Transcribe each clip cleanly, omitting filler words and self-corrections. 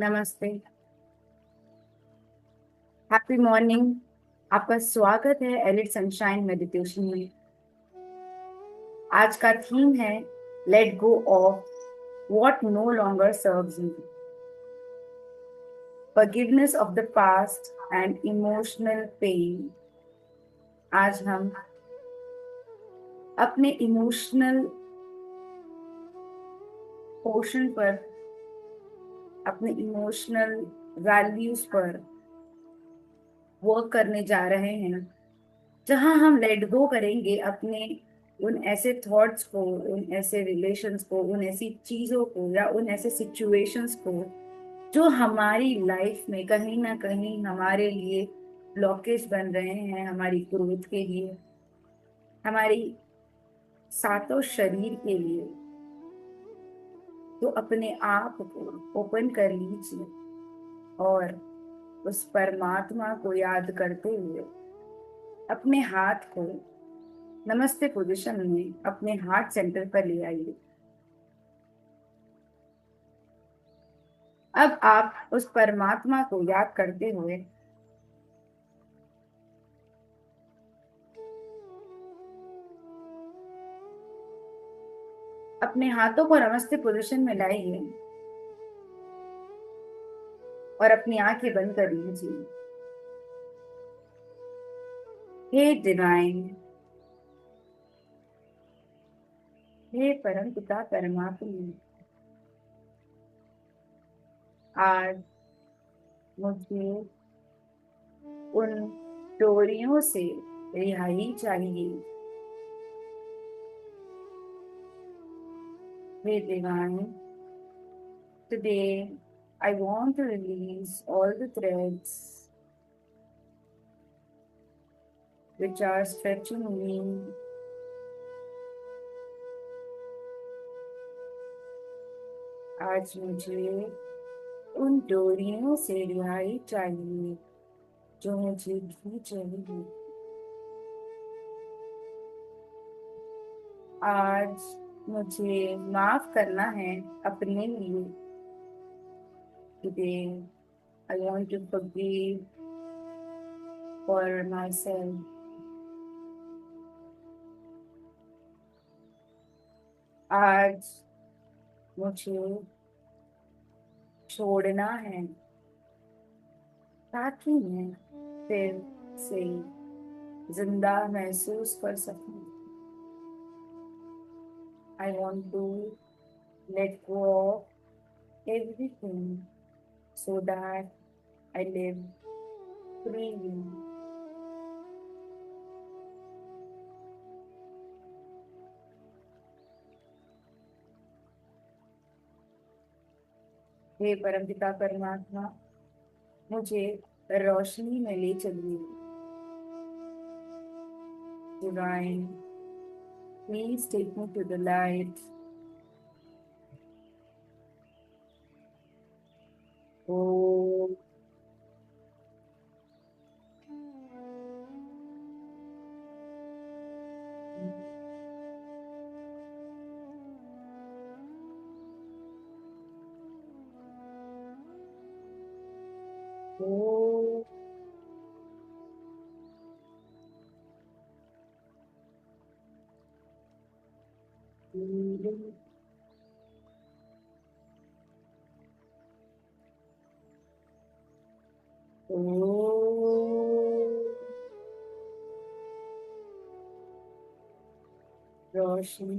नमस्ते। Happy morning. आपका स्वागत है एलिट सनशाइन मेडिटेशन में। आज का थीम है let go of what no longer serves you, forgiveness of the past and emotional pain. आज हम अपने इमोशनल पोर्शन पर, अपने इमोशनल वैल्यूज पर वर्क करने जा रहे हैं, जहां हम लेट गो करेंगे अपने उन ऐसे थॉट्स को, उन ऐसे रिलेशंस को, उन ऐसी चीजों को या उन ऐसे सिचुएशंस को जो हमारी लाइफ में कहीं ना कहीं हमारे लिए ब्लॉकेज बन रहे हैं, हमारी ग्रोथ के लिए, हमारी सातों शरीर के लिए। तो अपने आप को ओपन कर लीजिए और उस परमात्मा को याद करते हुए अपने हाथ को नमस्ते पोजीशन में अपने हार्ट सेंटर पर ले आइए। अब आप उस परमात्मा को याद करते हुए अपने हाथों को नमस्ते पोजीशन में लाइए और अपनी आंखें बंद कर लीजिए। हे डिवाइन, हे परम पिता परमात्मा, आज मुझे उन डोरियों से रिहाई चाहिए। हे divine, today I want to release all the threads which are stretching me। आज मुझे उन डोरियों से रिहाई चाहिए जो मुझे खींच रही है। आज मुझे माफ करना है अपने लिए। Today I want to forgive for myself। आज मुझे छोड़ना है ताकि मैं फिर से जिंदा महसूस कर सकूं। I want to let go of everything so that I live freely। हे परमपिता परमात्मा, मुझे रोशनी में ले चलिए। Divine, please take me to the light। Oh, oh, healing। Oh, रोशनी।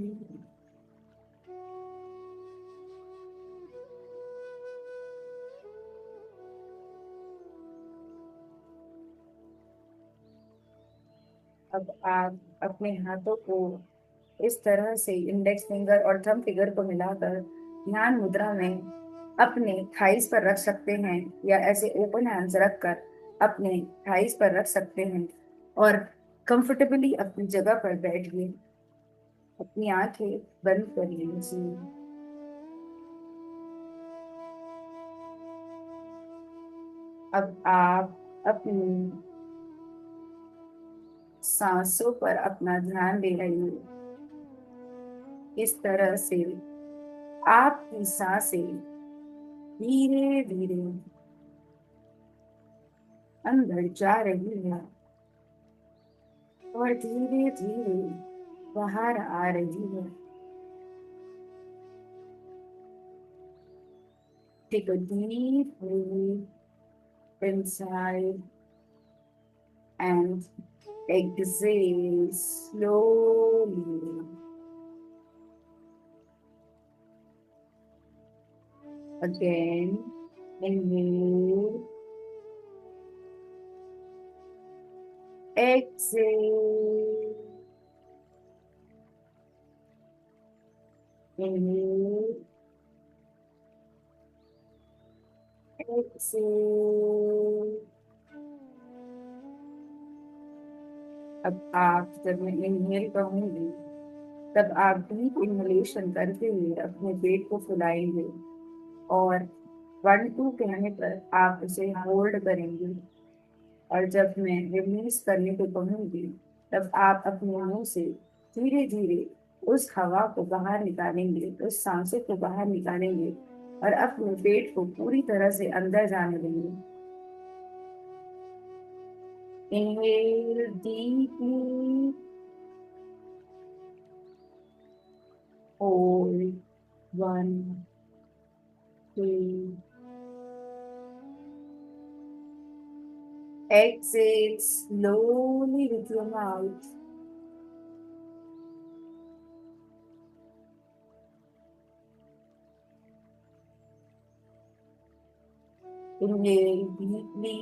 अब आप अपने हाथों को इस तरह से इंडेक्स फिंगर और थंब फिंगर को मिलाकर ध्यान मुद्रा में अपने थाइस पर रख सकते हैं, या ऐसे ओपन हैंड्स रखकर अपने थाइस पर रख सकते हैं और कंफर्टेबली अपनी जगह पर बैठिए। अपनी आंखें बंद कर लीजिए। अब आप अपनी सांसों पर अपना ध्यान दे रही है। इस तरह से आपकी सांसें धीरे धीरे अंदर जा रही है और धीरे धीरे बाहर आ रही है। Take a deep breath inside and exhale slowly. Again, inhale, exhale, inhale, exhale. अब आप जब मैं इनहेल कहूंगी तब आप डीप इनहेलेशन करते हुए अपने पेट को फुलाएंगे और 1 2 कहने पर आप उसे होल्ड करेंगे। और जब मैं रिलीज करने को कहूंगी तब आप अपने मुंह से धीरे धीरे उस हवा को बाहर निकालेंगे, उस सांसों को बाहर निकालेंगे और अपने पेट को पूरी तरह से अंदर जाने देंगे। Inhale deeply, hold 1 2, exhale slowly with your mouth. Inhale deeply,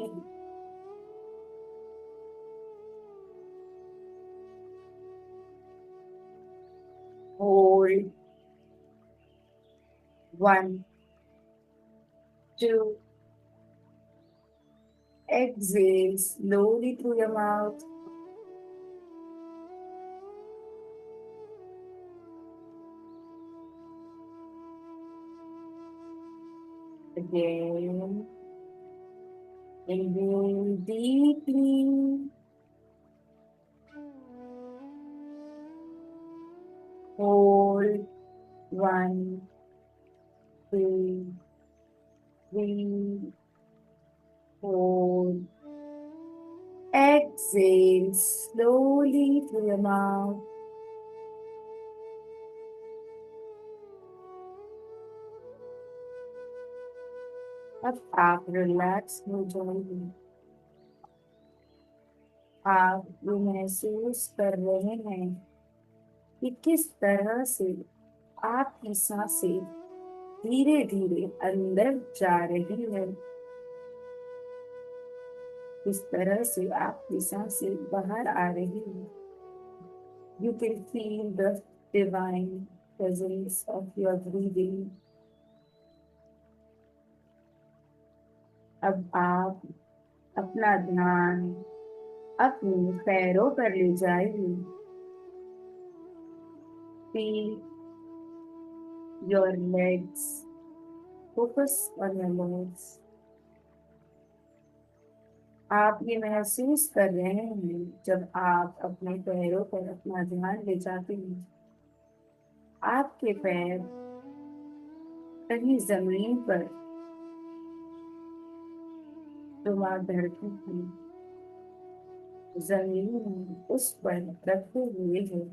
hold 1 2, exhale slowly through your mouth. Again, inhale deeply, hold 1 2 3 4. Exhale slowly through your mouth. अब आप रिलैक्स हो जाएंगे। आप ये महसूस कर रहे हैं कि किस तरह से आपकी सांसें धीरे धीरे अंदर जा रही है, किस तरह से आपकी सांसें बाहर आ रही है। You can feel the divine presence of your breathing. अब आप अपना ध्यान अपने पैरों पर ले जाइए। Feel your legs. Focus on your legs. आप ये महसूस कर रहे हैं जब आप अपने पैरों पर अपना ध्यान ले जाते हैं, आपके पैर कहीं जमीन पर जुमा धरती की जमीन उस पर रखे हुए है,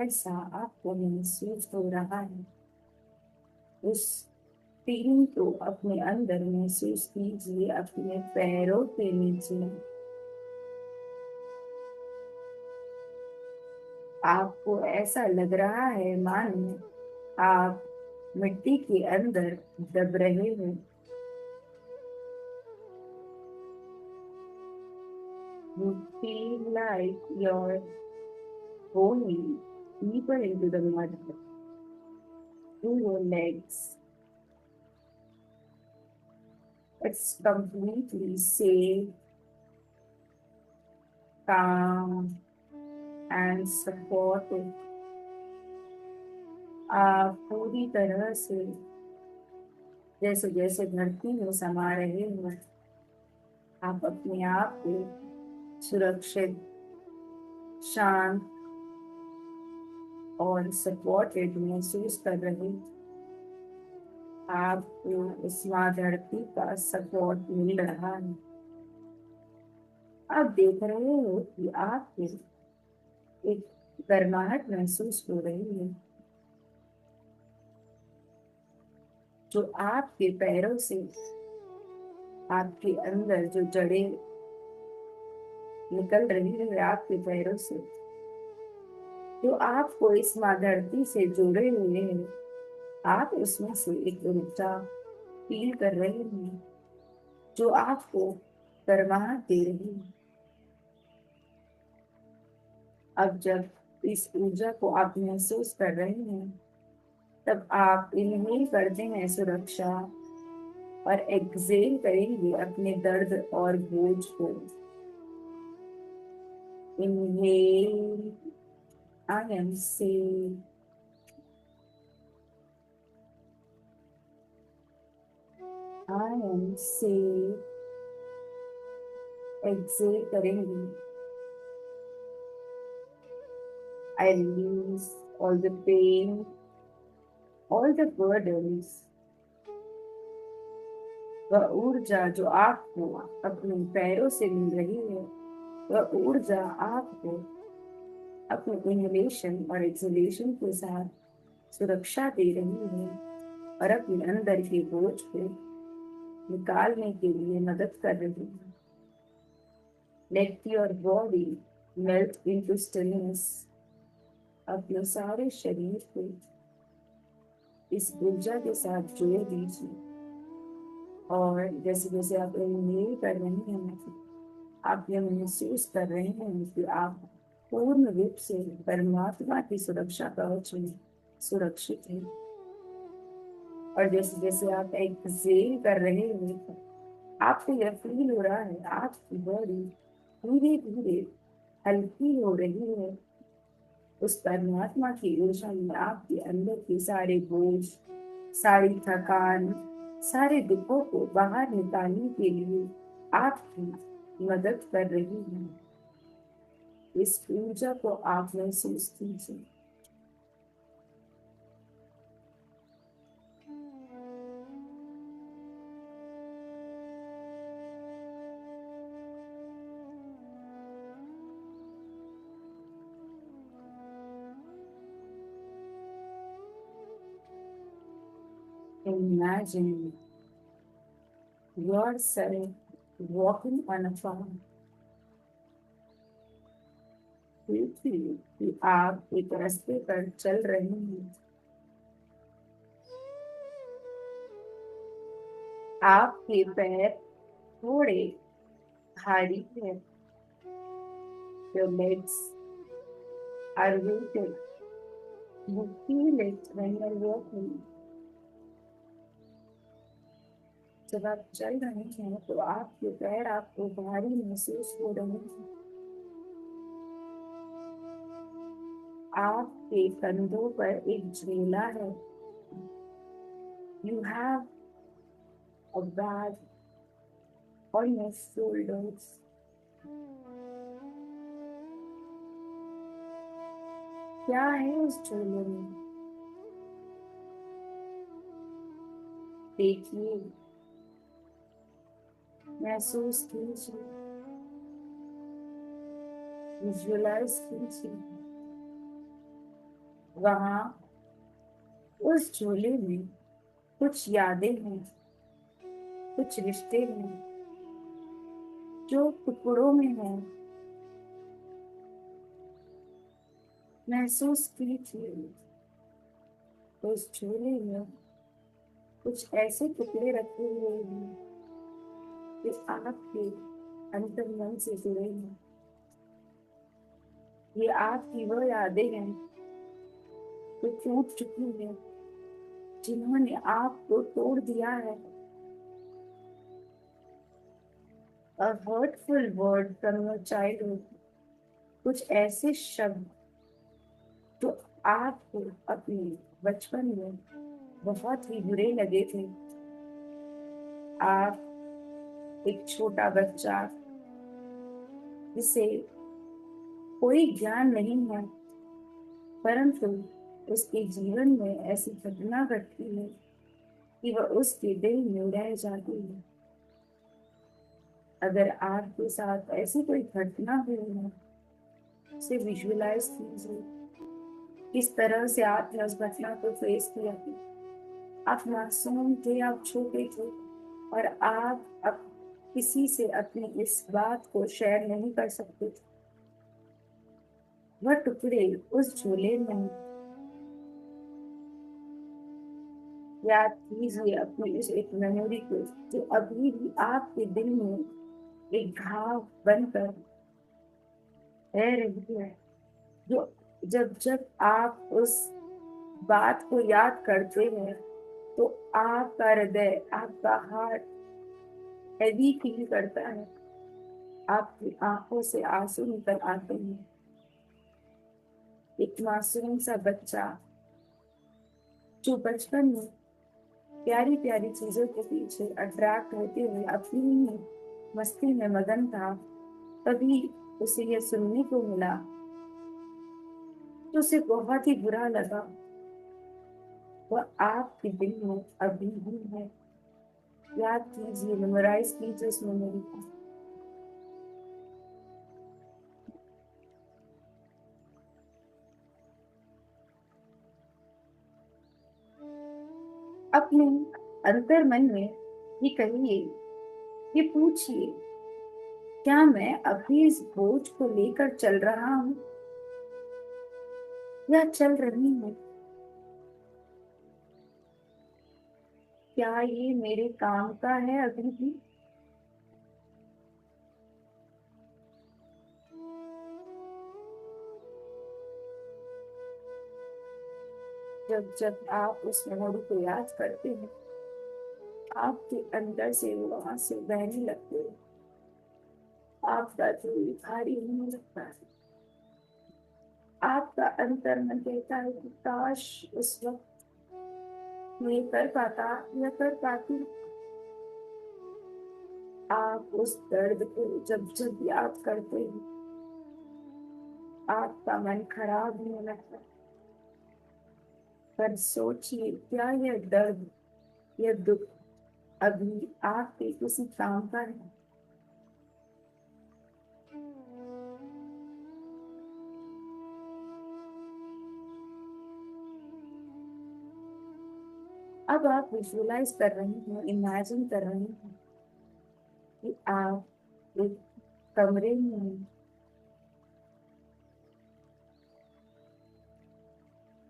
ऐसा आपको महसूस हो रहा है। उस फीलिंग को अपने अंदर महसूस कीजिए, अपने पैरों के नीचे। आपको ऐसा लग रहा है मानो आप मिट्टी के अंदर दब रहे हो। You feel like you're going deeper into the mud through your legs. It's completely safe, calm, and supportive. आप पूरी तरह से जैसे जैसे धरती में समा रहे हो, आप अपने आप को सुरक्षित, शांत और सपोर्टेड महसूस कर रहे हो। आपको इस माँ धरती का सपोर्ट मिल रहा है। आप देख रहे हो कि आपको एक गर्माहट महसूस हो रही है, जो आपके पैरों से, आपके अंदर जो जड़ें निकल रही है आपके पैरों से, जो आपको इस माँ धरती से जोड़े हुए हैं। आप उसमें से एक ऊर्जा फील कर रहे हैं, जो आपको गर्माहट दे रही है। अब जब इस ऊर्जा को आप महसूस कर रहे हैं, तब आप इनहेल करते हैं सुरक्षा, और एक्सहेल करेंगे अपने दर्द और बोझ को। Inhale, I am safe. I am safe. Exhale करेंगे, I release all the pain, all the burdens. वह ऊर्जा जो आपको अपने पैरों से मिल रही है, वह ऊर्जा आपको अपने इनहेलेशन और एक्सहेलेशन के साथ सुरक्षा दे रही है, और अपने अंदर के बोझ को निकालने के लिए मदद कर रही है। Let your body melt into stillness. अपने सारे शरीर को इस ऊर्जा के साथ जोड़ दीजिए, और जैसे जैसे आप इनहेल कर रहे हैं, आप ये महसूस कर रहे हैं कि आप पूर्ण रूप से परमात्मा की सुरक्षा कवच में सुरक्षित हैं। और जैसे जैसे आप एक्सहेल कर रहे हैं, आपको यह फील हो रहा है आपकी बॉडी धीरे धीरे हल्की हो रही है। उस परमात्मा की ऊर्जा में आपके अंदर के सारे बोझ, सारी थकान, सारे दुखों को बाहर निकालने के लिए आपकी मदद कर रही है। इस ऊर्जा को आप महसूस कीजिए। Imagine yourself walking on a farm. देखिए कि आप एक रास्ते पर चल रहे हैं। आपके पैर थोड़े भारी हैं। Your legs are weighted. You feel it when you're walking. जब आप चल रहे हैं तो आपके पैर आपको भारी महसूस हो रहे हैं। आपके कंधों पर एक झूला है। You have a bag on your shoulders. क्या है उस झूले में? देखिए, महसूस कीजिए, विजुअलाइज कीजिए। वहां उस झूले में कुछ यादें हैं, कुछ रिश्ते हैं जो टुकड़ों में हैं। महसूस कीजिए, उस झूले में कुछ ऐसे टुकड़े रखे हुए हैं जो आपके अंतर्मन से जुड़े हैं। ये आपकी वो यादें हैं जो टूट चुकी हैं, जिन्होंने आपको तोड़ दिया है। A hurtful word from your childhood, कुछ ऐसे शब्द जो आपको अपने बचपन में बहुत ही बुरे लगे थे। आप एक छोटा बच्चा जिसे कोई ज्ञान नहीं है, परंतु उसके जीवन में ऐसी घटना घटती है कि वह उसके दिल में रह जाती है। अगर आपके साथ ऐसी कोई घटना हुई है, उसे विजुअलाइज कीजिए। किस तरह से आपने उस घटना को फेस किया थी। आप मासूम थे, आप छोटे थे, और आप अब किसी से अपनी इस बात को शेयर नहीं कर सकते थे। वह टुकड़े उस झोले में। याद कीजिए अपनी इस एक मेमोरी को, जो अभी भी आपके दिल में एक घाव बनकर रह रही है। जो जब जब आप उस बात को याद करते हैं, तो आपका हृदय, आपका हार्ट हैवी फील करता है। आपकी आंखों से आंसू निकल आते हैं। एक मासूम सा बच्चा जो बचपन में प्यारी प्यारी चीजों के पीछे अट्रैक्ट होते हुए अपनी ही मस्ती में मगन था, तभी उसे यह सुनने को मिला, तो उसे बहुत ही बुरा लगा। वह आपके दिल में अभी भी है। याद कीजिए, मेमोराइज कीजिए उस मेमोरी को। अपने अंतर मन में ये कहिए, ये पूछिए, क्या मैं अभी इस बोझ को लेकर चल रहा हूँ या चल रही हूँ? क्या ये मेरे काम का है अभी भी? जब जब आप उस मेमोरी को याद करते हैं, आपके अंदर से वो आंसू बहने लगते हैं। आपका दिल भारी होने लगता है। आपका अंतर मन कहता है कि काश उस वक्त मैं कर पाता या कर पाती। आप उस दर्द को जब जब याद करते हैं, आपका मन खराब होने लगता है। पर सोचिए, क्या यह दर्द, यह दुख अभी आपके किसी काम का है? अब आप विजुअलाइज कर रही हैं, इमेजिन कर रही हैं कि आप एक कमरे में हैं।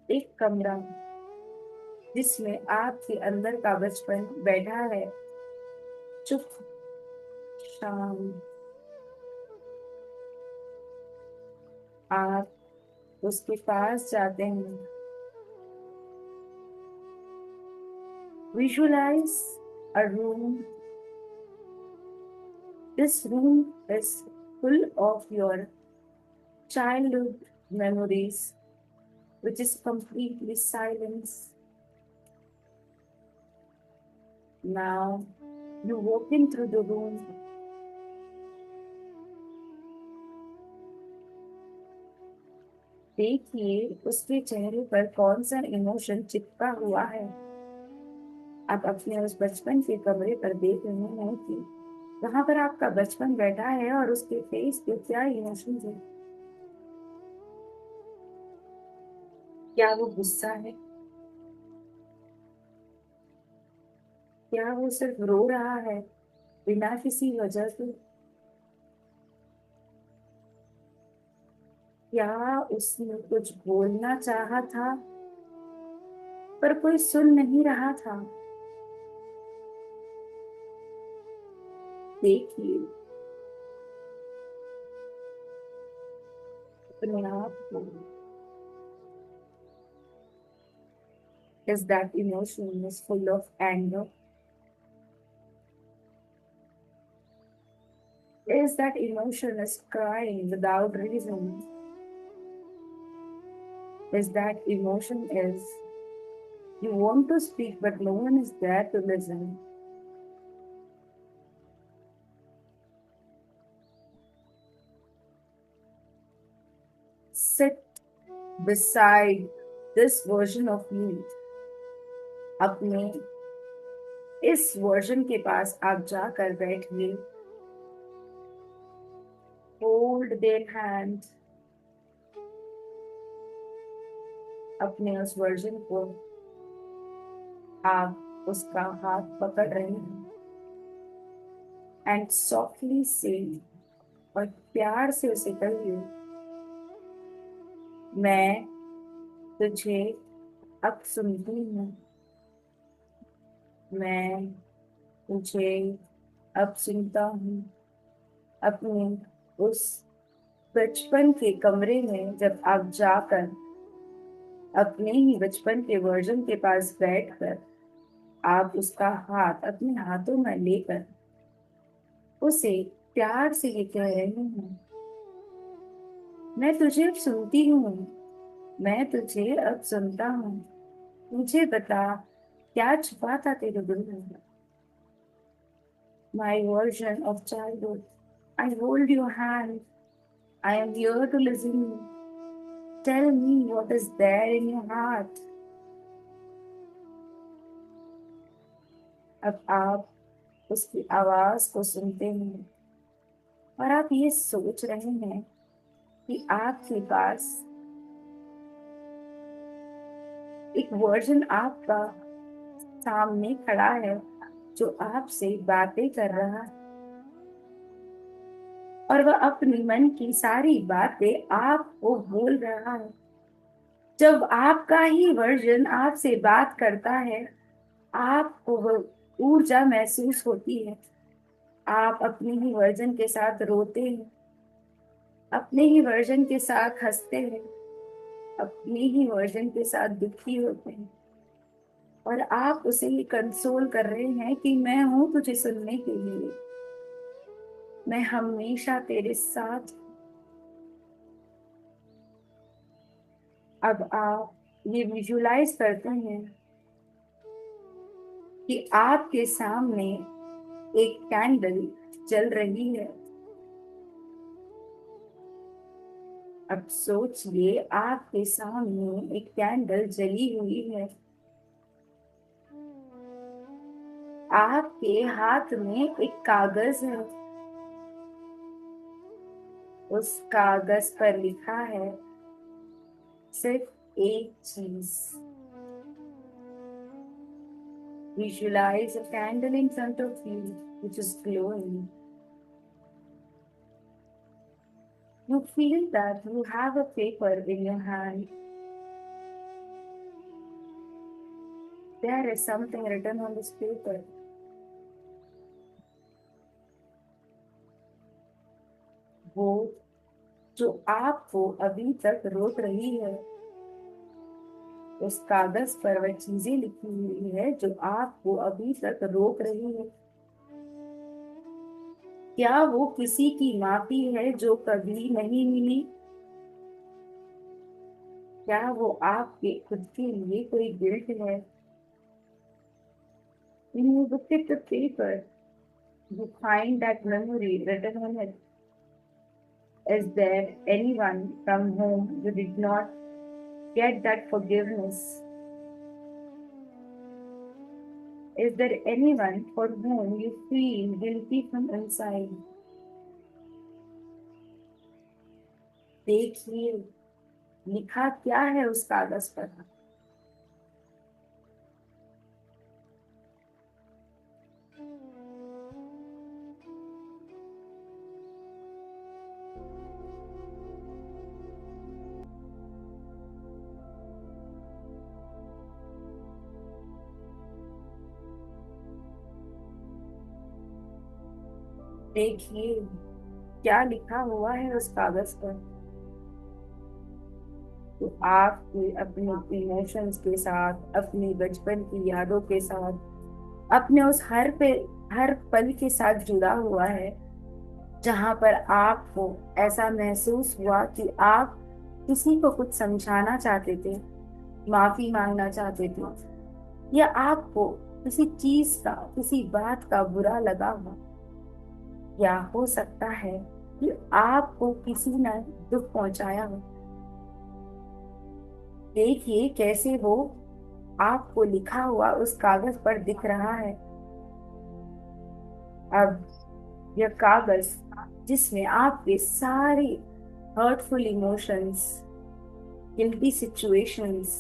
एक कमरा जिसमें आपके अंदर का बचपन बैठा है, चुप, शांत। आप उसके पास जाते हैं। Visualize a room. This room is full of your childhood memories, which is completely silence. Now you walk in through the room. देखिए उसके चेहरे पर कौन सा इमोशन चिपका हुआ है। आप अपने उस बचपन के कमरे पर देख रहे हैं कि वहां पर आपका बचपन बैठा है और उसके फेस पे क्या इमोशन है। क्या वो गुस्सा है? क्या वो सिर्फ रो रहा है बिना किसी वजह के? क्या उसने कुछ बोलना चाहा था पर कोई सुन नहीं रहा था? देखिए अपने आप को। Is that emotion is full of anger? Is that emotion is crying without reason? Is that emotion is you want to speak but no one is there to listen? Sit beside this version of you, अपने इस version के पास आप जाकर बैठिए, hold their hand, अपने उस version को आप उसका हाथ पकड़ रहे हैं एंड सॉफ्टली से और प्यार से उसे कहिए, मैं तुझे अब सुनती हूँ, मैं तुझे अब सुनता हूँ। अपने उस बचपन के कमरे में जब आप जाकर अपने ही बचपन के वर्जन के पास बैठकर आप उसका हाथ अपने हाथों में लेकर उसे प्यार से ये कह रहे हैं, मैं तुझे अब सुनती हूँ, मैं तुझे अब सुनता हूँ, मुझे बता क्या छुपा था तेरे दिल में। My version of childhood. I hold your hand. I am here to listen. Tell me what is there in your heart. अब आप उसकी आवाज को सुनते हैं और आप ये सोच रहे हैं कि आपके पास एक वर्जन आपका सामने खड़ा है जो आपसे बातें कर रहा है और वह अपनी मन की सारी बातें आपको बोल रहा है। जब आपका ही वर्जन आपसे बात करता है, आपको वह ऊर्जा महसूस होती है। आप अपने ही वर्जन के साथ रोते हैं, अपने ही वर्जन के साथ हंसते हैं, अपने ही वर्जन के साथ दुखी होते हैं और आप उसे ही कंसोल कर रहे हैं कि मैं हूं तुझे सुनने के लिए, मैं हमेशा तेरे साथ। अब आप ये विजुलाइज करते हैं कि आपके सामने एक कैंडल जल रही है। अब सोचिए आपके सामने एक कैंडल जली हुई है, आपके हाथ में एक कागज है, उस कागज पर लिखा है सिर्फ एक चीज। Visualize a candle in front of you which is glowing. You feel that you have a paper in your hand. There is something written on this paper. वो जो आपको अभी तक रोक रही है, उस कागज पर वह चीजें लिखी हुई है जो आपको अभी तक रोक रही है। क्या वो किसी की माफी है जो कभी नहीं मिली? क्या वो आपके खुद के लिए कोई गिल्ट है? When you look at the paper, you find that memory written on it. Is there anyone from whom you did not get that forgiveness? Is there anyone for whom you feel guilty from inside? देखिए लिखा क्या है उस कागज पर। देखिए क्या लिखा हुआ है उस कागज पर। तो आपके अपने इमोशंस के साथ, अपनी बचपन की यादों के साथ, अपने उस हर पल के साथ जुड़ा हुआ है जहां पर आपको ऐसा महसूस हुआ कि आप किसी को कुछ समझाना चाहते थे, माफी मांगना चाहते थे, या आपको किसी चीज का, किसी बात का बुरा लगा हो, या हो सकता है कि आपको किसी ने दुख पहुंचाया हो। देखिए कैसे वो आपको लिखा हुआ उस कागज पर दिख रहा है। अब यह कागज जिसमें आपके सारे हर्टफुल इमोशंस, गिल्टी सिचुएशंस,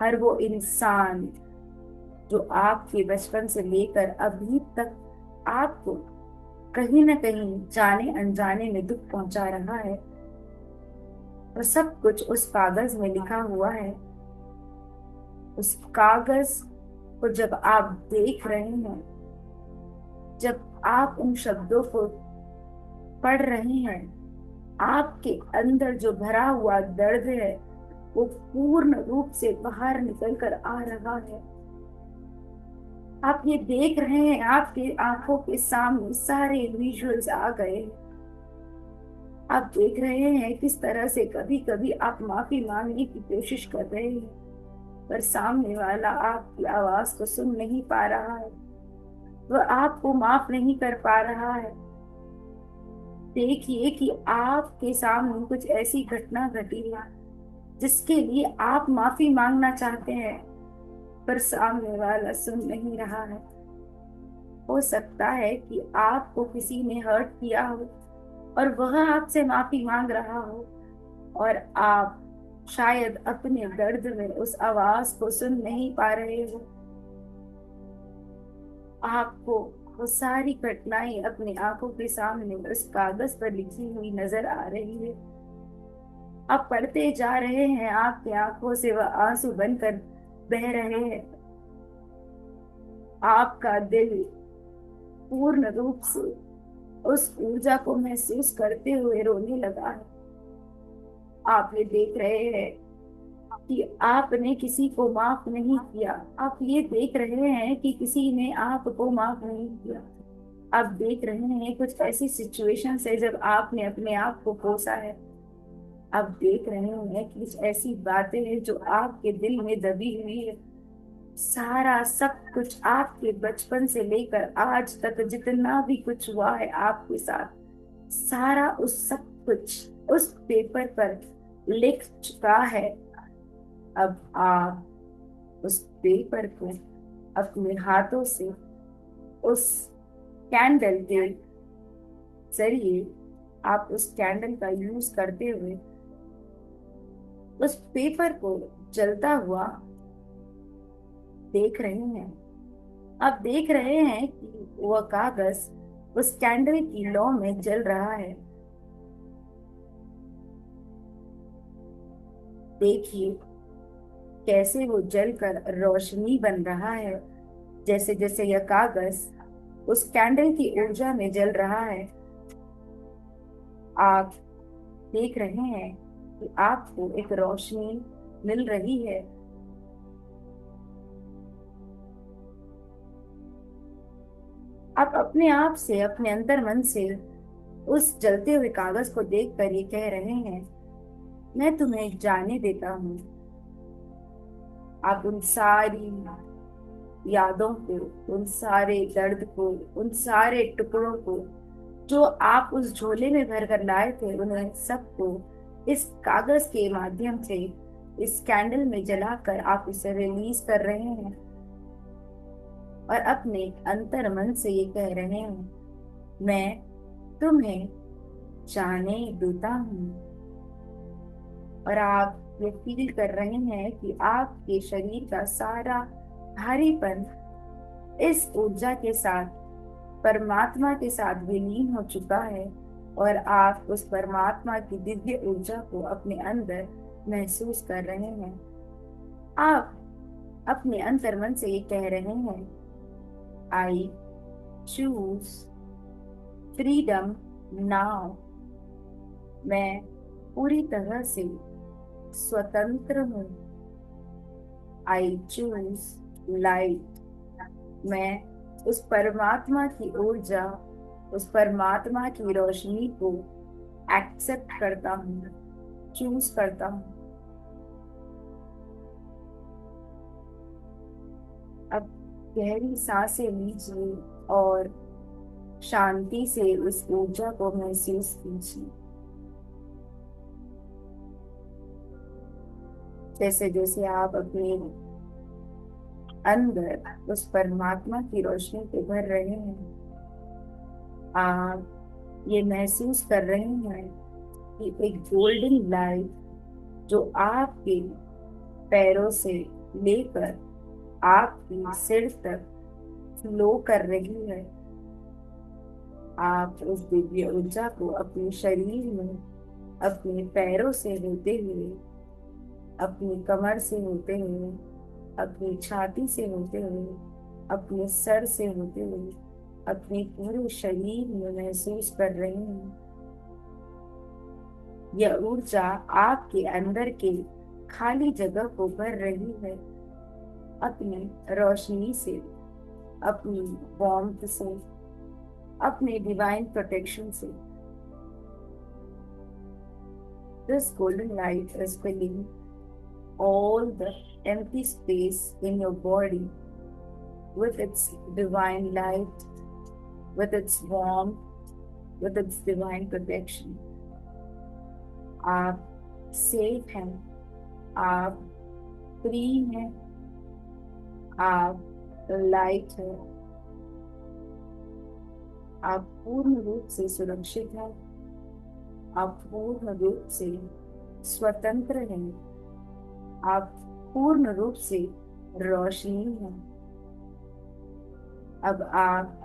हर वो इंसान जो आपके बचपन से लेकर अभी तक आपको कहीं ना कहीं जाने अनजाने में दुख पहुंचा रहा है, वो सब कुछ उस कागज में लिखा हुआ है। उस कागज को जब आप देख रहे हैं, जब आप उन शब्दों को पढ़ रहे हैं, आपके अंदर जो भरा हुआ दर्द है वो पूर्ण रूप से बाहर निकल कर आ रहा है। आप ये देख रहे हैं, आपके आंखों के सामने सारे विजुअल्स आ गए। आप देख रहे हैं किस तरह से कभी कभी आप माफी मांगने की कोशिश कर रहे हैं, पर सामने वाला आपकी आवाज को सुन नहीं पा रहा है, वह आपको माफ नहीं कर पा रहा है। देखिए कि आपके सामने कुछ ऐसी घटना घटी है जिसके लिए आप माफी मांगना चाहते हैं, पर सामने वाला सुन नहीं रहा है। हो सकता है कि आपको किसी ने हर्ट किया हो और वह आपसे माफी मांग रहा हो, और आप शायद अपने दर्द में उस आवाज को सुन नहीं पा रहे हो। आपको वो सारी घटनाएं अपनी आंखों के सामने उस कागज पर लिखी हुई नजर आ रही है। आप पढ़ते जा रहे हैं, आपकी आंखों से वह आंसू बनकर बह रहे हैं। आपका दिल पूर्ण रूप से उस ऊर्जा को महसूस करते हुए रोने लगा है। आप ये देख रहे हैं कि आपने किसी को माफ नहीं किया। आप ये देख रहे हैं कि किसी ने आपको माफ नहीं किया। आप देख रहे हैं कुछ ऐसी सिचुएशन है जब आपने अपने आप को कोसा है। आप देख रहे हैं कि कुछ ऐसी बातें हैं जो आपके दिल में दबी हुई है। सारा सब कुछ आपके बचपन से लेकर आज तक जितना भी कुछ हुआ है आपके साथ, सारा उस सब कुछ उस पेपर पर लिख चुका है। अब आप उस पेपर को अपने हाथों से उस कैंडल के जरिए, आप उस कैंडल का यूज करते हुए उस पेपर को जलता हुआ देख रहे हैं। आप देख रहे हैं कि वह कागज उस कैंडल की लौ में जल रहा है। देखिए कैसे वो जलकर रोशनी बन रहा है। जैसे जैसे यह कागज उस कैंडल की ऊर्जा में जल रहा है, आप देख रहे हैं कि आपको एक रोशनी मिल रही है। आप अपने आप से, अपने अंतर मन से उस जलते हुए कागज को देखकर ये कह रहे हैं, मैं तुम्हें जाने देता हूँ। आप उन सारी यादों को, उन सारे दर्द को, उन सारे टुकड़ों को जो आप उस झोले में भर कर लाए थे, उन्हें सबको इस कागज के माध्यम से, इस कैंडल में जलाकर आप इसे रिलीज कर रहे हैं और अपने अंतर मन से ये कह रहे हैं, मैं तुम्हें जाने देता हूँ। और आप ये फील कर रहे हैं कि आपके शरीर का सारा भारीपन इस ऊर्जा के साथ, परमात्मा के साथ विलीन हो चुका है, और आप उस परमात्मा की दिव्य ऊर्जा को अपने अंदर महसूस कर रहे हैं। आप अपने अंतर मन से ये कह रहे हैं, आई चूज फ्रीडम नाउ। मैं पूरी तरह से स्वतंत्र हूँ। I choose light. मैं उस परमात्मा की ऊर्जा, उस परमात्मा की रोशनी को एक्सेप्ट करता हूँ, चूज करता हूँ। अब गहरी सांसें लीजिए और शांति से उस ऊर्जा को महसूस कीजिए। जैसे जैसे आप अपने अंदर उस परमात्मा की रोशनी को भर रहे हैं, आप ये महसूस कर रहे हैं कि एक गोल्डन लाइट जो आपके पैरों से लेकर आपके सिर तक फ्लो कर रही है। आप उस दिव्य ऊर्जा को अपने शरीर में, अपने पैरों से होते हुए, अपनी कमर से होते हुए, अपनी छाती से होते हुए, अपने सर से होते हुए, अपने पूरे शरीर में महसूस कर रहे हैं। यह ऊर्जा आपके अंदर के खाली जगह को भर रही है अपनी रोशनी से, अपनी वार्मथ से, अपने डिवाइन प्रोटेक्शन से। This golden light is filling all the empty space in your body with its divine light, with its warmth, with its divine protection. आप सेफ हैं, आप फ्री हैं, आप लाइट हैं, आप पूर्ण रूप से सुरक्षित हैं, आप पूर्ण रूप से स्वतंत्र हैं, आप पूर्ण रूप से रोशनी हैं। अब आप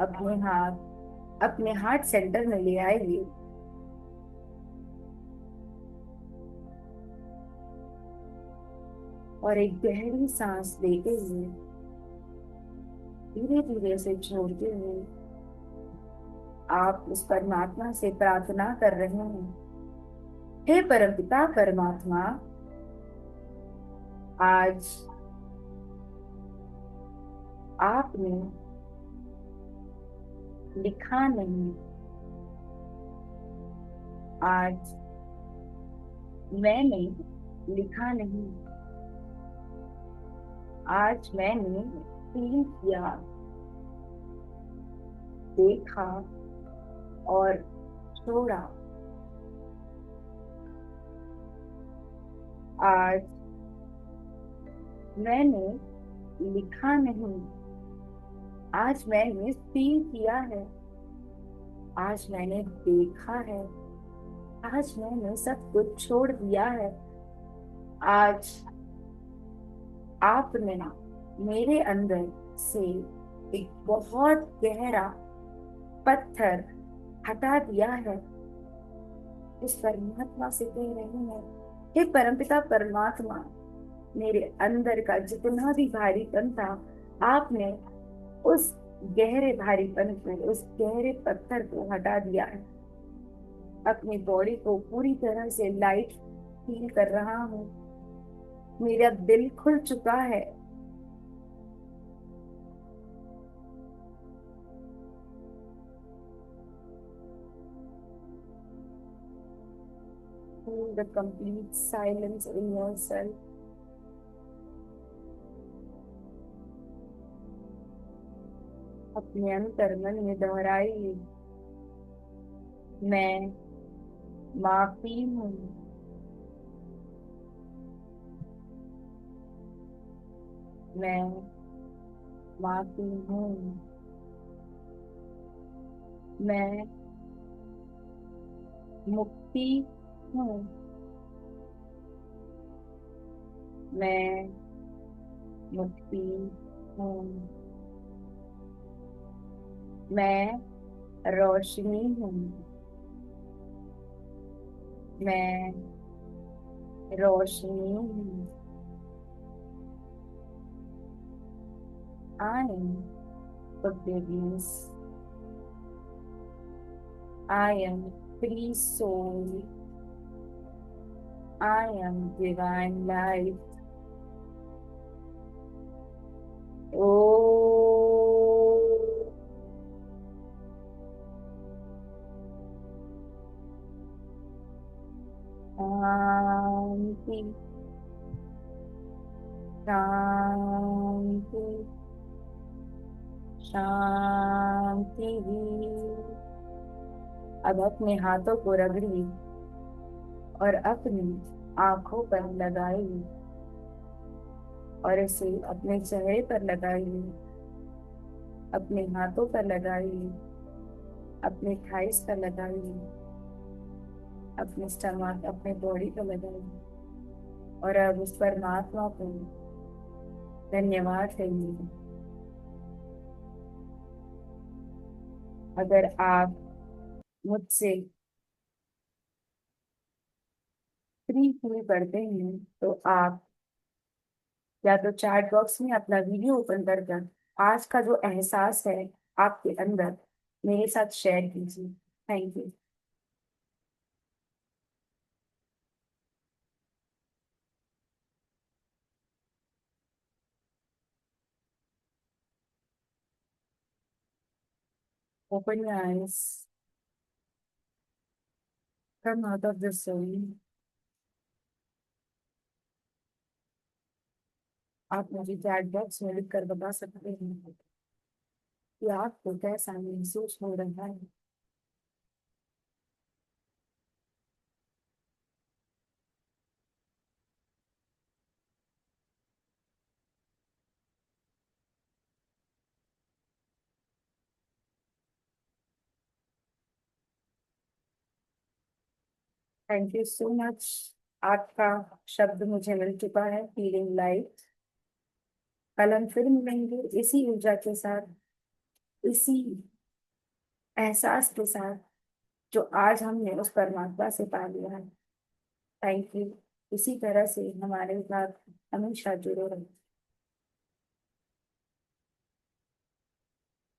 अपने हार्ट सेंटर में ले आइए और एक गहरी सांस लेते हुए धीरे धीरे से छोड़ते हुए आप उस परमात्मा से प्रार्थना कर रहे हैं, हे परमपिता परमात्मा, आज आपने लिखा नहीं, आज मैंने लिखा नहीं, आज मैंने फील किया, देखा और छोड़ा। आज मैंने लिखा नहीं, आज मैंने फील किया है, आज मैंने देखा है, आज मैंने सब कुछ छोड़ दिया है। आज आपने मेरे अंदर से एक बहुत गहरा पत्थर हटा दिया है। उस परमात्मा से कह रहे हैं, हे परमपिता परमात्मा, मेरे अंदर का जितना भी भारीपन था, आपने उस गहरे भारीपन को, उस गहरे पत्थर को हटा दिया है। अपनी बॉडी को पूरी तरह से लाइट फील कर रहा हूँ। मेरा दिल खुल चुका है। Feel the complete silence in yourself. अपने अंतर्मन में दोहराइए, मैं माफी हूँ, मैं माफी हूँ, मैं मुक्ति हूँ, मैं मुक्ति हूँ, मैं रोशनी हूँ, मैं रोशनी हूँ। I am forgiveness. I am free soul. I am divine light. Oh, शांति, शांति, शांति। अब अपने हाथों को रगड़िए और अपनी आंखों पर लगाइए और इसे अपने चेहरे पर लगाइए, अपने हाथों पर लगाइए, अपने थाइस पर लगाइए, अपने स्टमक, अपने बॉडी पर लगाइए, और अब उस परमात्मा को धन्यवाद कहिए। अगर आप मुझसे फ्री फील करते हैं तो आप या तो चैट बॉक्स में अपना वीडियो ओपन कर कर आज का जो एहसास है आपके अंदर मेरे साथ शेयर कीजिए। Thank you. Open your eyes, come out of the soul. आप मुझे चैट बॉक्स में लिख कर बता सकते हैं कि आपको कैसा महसूस हो रहा है। Thank you so much. आपका शब्द मुझे मिल चुका है, फीलिंग लाइट। कल हम फिर मिलेंगे इसी ऊर्जा के साथ, इसी एहसास के साथ जो आज हमने उस परमात्मा से पा लिया है। Thank you. इसी तरह से हमारे साथ हमेशा जुड़े रहे।